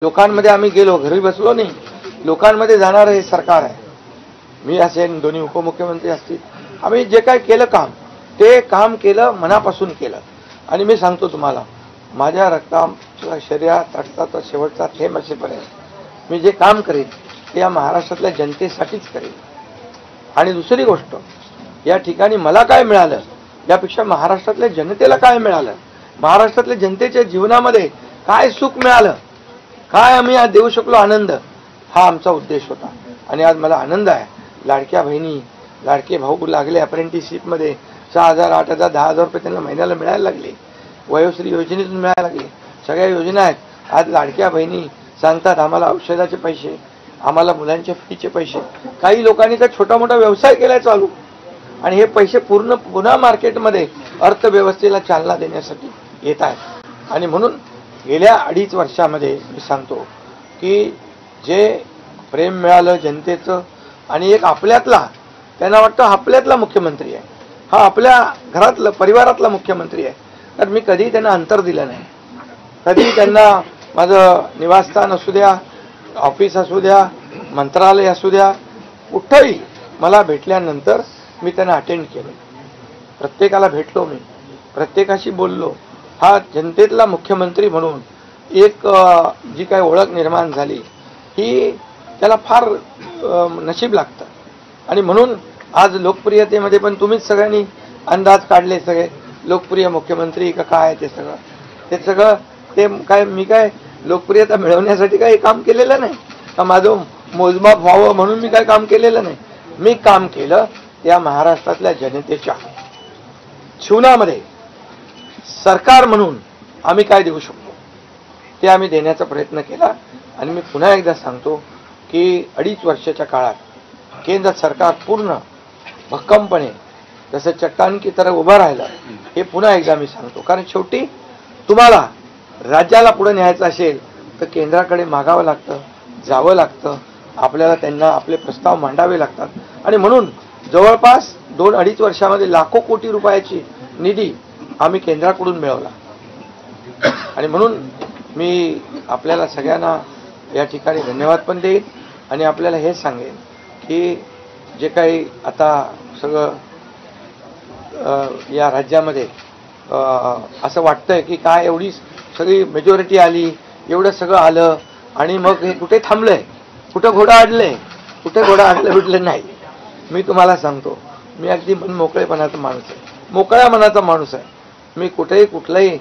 लोकांमध्ये आम्ही गेलो, घरी बसलो नाही, लोकांमध्ये जाणारं हे सरकार आहे. मी असेन, दोन्ही उपमुख्यमंत्री असतील, आम्ही जे काय केलं काम, ते काम केलं, मनापासून केलं. आणि मी सांगतो तुम्हाला, माझ्या रक्ताच्या शरीरात रक्ताचा शेवटचा थेंब असेपर्यंत मी जे काम करेन ते या महाराष्ट्रातल्या जनतेसाठीच करेन. आणि दुसरी गोष्ट, या ठिकाणी मला काय मिळालं यापेक्षा महाराष्ट्रातल्या जनतेला काय मिळालं, महाराष्ट्रातल्या जनतेच्या जीवनामध्ये काय सुख मिळालं, काय आम्ही आज देऊ शकलो आनंद, हा आमचा उद्देश होता. आणि आज मला आनंद आहे. लाडक्या बहिणी, लाडके भाऊ लागले अप्रेंटिसशिपमध्ये, 6,000, 8,000, 10,000 रुपये त्यांना महिन्याला मिळायला लागले. वयोश्री योजनेतून मिळायला लागले. सगळ्या योजना आहेत. आज लाडक्या बहिणी सांगतात आम्हाला औषधाचे पैसे, आम्हाला मुलांच्या फीचे पैसे. काही लोकांनी तर छोटा मोठा व्यवसाय केलाय चालू, आणि हे पैसे पुन्हा मार्केटमध्ये अर्थव्यवस्थेला चालना देण्यासाठी येत आहेत. आणि म्हणून गेल्या 2.5 वर्षामध्ये मी सांगतो की जे प्रेम मिळालं जनतेचं, आणि एक आपल्यातला, त्यांना वाटतं आपल्यातला मुख्यमंत्री आहे, हा आपल्या घरातला परिवारातला मुख्यमंत्री आहे. तर मी कधी त्यांना अंतर दिलं नाही. कधी त्यांना माझं निवासस्थान असू द्या, ऑफिस असू द्या, मंत्रालय असू द्या, कुठंही मला भेटल्यानंतर मी त्यांना अटेंड केलं. प्रत्येकाला भेटलो, मी प्रत्येकाशी बोललो. हा जनतेतला मुख्यमंत्री म्हणून एक जी काही ओळख निर्माण झाली, ही त्याला फार नशीब लागतं. आणि म्हणून आज लोकप्रियतेमध्ये पण तुम्हीच सगळ्यांनी अंदाज काढले, सगळे लोकप्रिय मुख्यमंत्री का काय, ते सगळं ते काय, मी काय लोकप्रियता मिळवण्यासाठी काही काम केलेलं नाही, का माझं मोजमाप व्हावं म्हणून मी काय काम केलेलं नाही. मी काम केलं त्या महाराष्ट्रातल्या जनतेच्या जीवनामध्ये सरकार म्हणून आम्ही काय देऊ शकतो ते आम्ही देण्याचा प्रयत्न केला. आणि मी पुन्हा एकदा सांगतो की 2.5 वर्षाच्या काळात केंद्र सरकार पूर्ण भक्कमपणे जसं चट्टान की तरह उभं राहिलं, हे पुन्हा एकदा मी सांगतो. कारण शेवटी तुम्हाला राज्याला पुढे न्यायचं असेल तर केंद्राकडे मागावं लागतं, जावं लागतं, आपल्याला त्यांना आपले प्रस्ताव मांडावे लागतात. आणि म्हणून जवळपास 2-2.5 वर्षामध्ये लाखो कोटी रुपयाची निधी आम्ही केंद्राकडून मिळवला. आणि म्हणून मी आपल्याला सगळ्यांना या ठिकाणी धन्यवाद पण देईन. आणि आपल्याला हे सांगेन की जे काही आता सगळं या राज्यामध्ये असं वाटतंय की काय एवढी सगळी मेजॉरिटी आली, एवढं सगळं आलं, आणि मग हे कुठे थांबलंय, कुठं घोडा अडलंय, कुठे घोडा अडलं बिडलं नाही. मी तुम्हाला सांगतो, मी अगदी मन मोकळेपणाचा माणूस आहे, मोकळ्या मनाचा माणूस आहे. मी कुठेही कुठलंही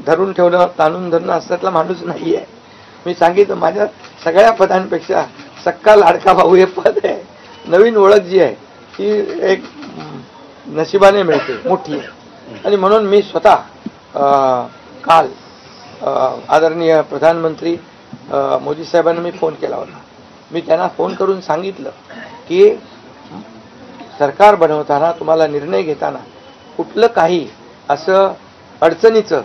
धरून ठेवणं, ताणून धरणं असल्यातला माणूस नाही आहे. मी सांगितलं, माझ्या सगळ्या पदांपेक्षा सक्का लाडका भाऊ हे पद आहे. नवीन ओळख जी आहे ती एक नशिबाने मिळते, मोठी आहे. आणि म्हणून मी स्वतः काल आदरणीय प्रधानमंत्री मोदी साहेबांना मी फोन केला होता. मी त्यांना फोन करून सांगितलं की सरकार बनवताना, तुम्हाला निर्णय घेताना कुठलं काही असं अडचणीचं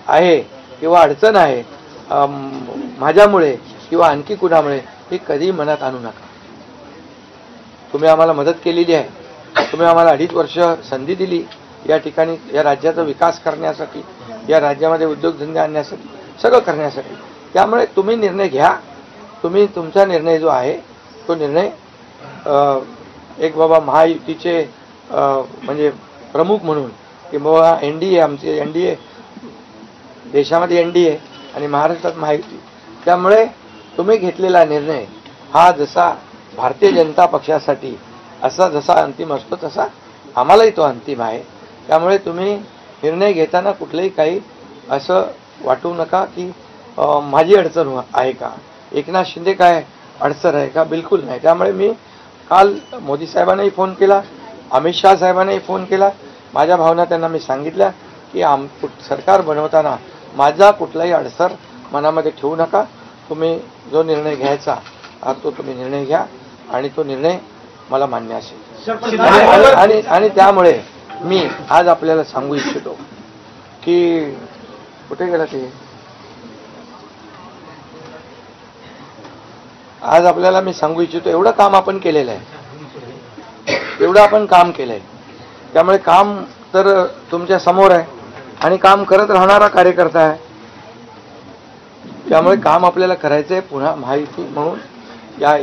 आहे किंवा अडचण आहे माझ्यामुळे किंवा आणखी कुणामुळे, हे कधी मनात आणू नका. तुम्ही आम्हाला मदत केलेली आहे, तुम्ही आम्हाला 2.5 वर्ष संधी दिली या ठिकाणी या राज्याचा विकास करण्यासाठी, या राज्यामध्ये उद्योगधंदे आणण्यासाठी, सगळं करण्यासाठी. त्यामुळे तुम्ही निर्णय घ्या. तुम्ही तुमचा निर्णय जो आहे तो निर्णय एक बाबा महायुतीचे म्हणजे प्रमुख म्हणून, की बाबा NDA, आमचे NDA, देशामध्ये NDA आणि महाराष्ट्रात महायुती, त्यामुळे तुम्ही घेतलेला निर्णय हा जसा भारतीय जनता पक्षासाठी असा जसा अंतिम असतो तसा आम्हालाही तो अंतिम आहे. त्यामुळे तुम्ही निर्णय घेताना कुठलंही काही असं वाटू नका की माझी अडचण आहे का, एकनाथ शिंदे काय अडचण आहे का, बिलकुल नाही. त्यामुळे मी काल मोदी साहेबांनाही फोन केला, अमित शाह साहेबांनाही फोन केला. माझ्या भावना त्यांना मी सांगितल्या की सरकार बनवताना माझा कुठलाही अडसर मनामध्ये ठेवू नका. तुम्ही जो निर्णय घ्यायचा तो तुम्ही निर्णय घ्या, आणि तो निर्णय मला मान्य असेल. आणि त्यामुळे मी आज आपल्याला सांगू इच्छितो की कुठे गेला ते, आज आपल्याला मी सांगू इच्छितो, एवढं काम आपण केलेलं आहे, एवढं आपण काम केलंय. त्यामुळे काम तर तुमच्या समोर आहे, आणि काम करत राहणारा कार्यकर्ता आहे. त्यामुळे काम आपल्याला करायचं आहे. पुन्हा महायुती म्हणून या